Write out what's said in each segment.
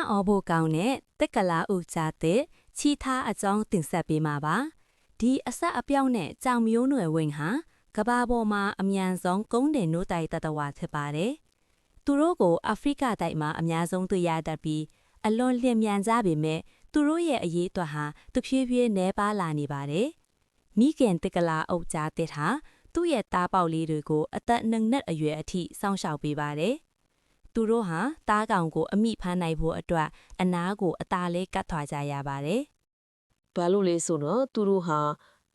အောဘိုကောင်းနဲ့တက်ကလာဦးချတဲ့ချီထားအကြောင်းတင်ဆက်ပေးမှာပါဒီအဆက်အပြောင်းနဲ့ကြောင်မျိုးနွယ်ဝင်ဟာကဘာပေါ်မှာအမြန်ဆုံးကုန်းတင်နိုးတိုင်တတဝါဖြစ်ပါတယ်သူတို့ကိုအာဖရိကတိုက်မှာအများဆုံးတွေ့ရတတ်ပြီးအလွန်လျင်မြန်ကြပေမဲ့သူတို့ရဲ့အရေးအတွက်ဟာတဖြည်းဖြည်းနှဲပါလာနေပါတယ်မိခင်တက်ကလာအုပ်ချတဲ့ဟာသူ့ရဲ့သားပေါက်လေးတွေကိုအသက်2နှစ်အရွယ်အထိစောင့်ရှောက်ပေးပါတယ်သူတို့ဟာသားကောင်ကိုအမိဖမ်းနိုင်ဖို့အတွက်အနားကိုအသာလေးကတ်ထွာကြရပါတယ်။ဘာလို့လဲဆိုတော့သူတို့ဟာ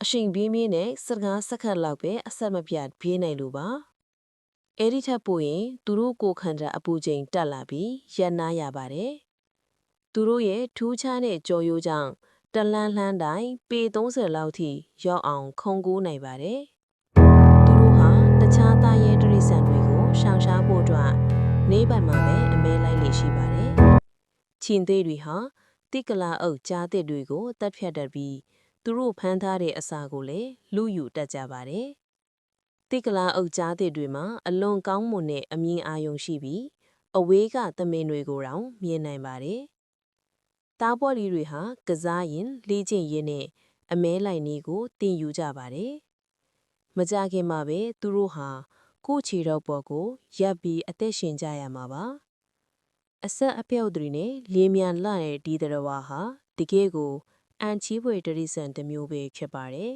အရှိန်ပြင်းပြင်းနဲ့စကားစက္ကန့်လောက်ပဲအဆက်မပြတ်ပြေးနိုင်လို့ပါ။အဲ့ဒီထက်ပိုရင်သူတို့ကိုခန္ဓာအပူချိန်တက်လာပြီးရပ်နားရပါတယ်။သူတို့ရဲ့ထူးခြားတဲ့ကြော်ရိုးကြောင့်တလန်းလှမ်းတိုင်းပေ30လောက်ထိရောက်အောင်ခုန်ကူးနိုင်ပါတယ်။သူတို့ဟာတခြားသားရဲတရိษံတွေကိုရှောင်ရှားဖို့အတွက်နေပိုင်မှာပဲအမဲလိုက်လေရှိပါတယ်။ချင်းသေးတွေဟာတိကလာအုပ်ကြားတဲ့တွေကိုတတ်ဖြတ်တတ်ပြီးသူတို့ဖမ်းထားတဲ့အစာကိုလည်းလူယူတတ်ကြပါတယ်။တိကလာအုပ်ကြားတဲ့တွေမှာအလွန်ကောင်းမွန်တဲ့အမြင်အာရုံရှိပြီးအဝေးကသမင်တွေကိုတောင်မြင်နိုင်ပါတယ်။တားပွက်လီတွေဟာကစားရင်လေ့ကျင့်ရင်းနဲ့အမဲလိုက်နည်းကိုတင်ယူကြပါတယ်။မကြခင်မှာပဲသူတို့ဟာကိုချီတော့ပေါ်ကိုရပ်ပြီးအသက်ရှင်ကြရမှာပါအဆက်အပြောက်တွေနဲ့လေးမြန်လာတဲ့ဒီတရဝါဟာတကယ်ကိုအန်ချီပွေတရိစံတစ်မျိုးပဲဖြစ်ပါတယ်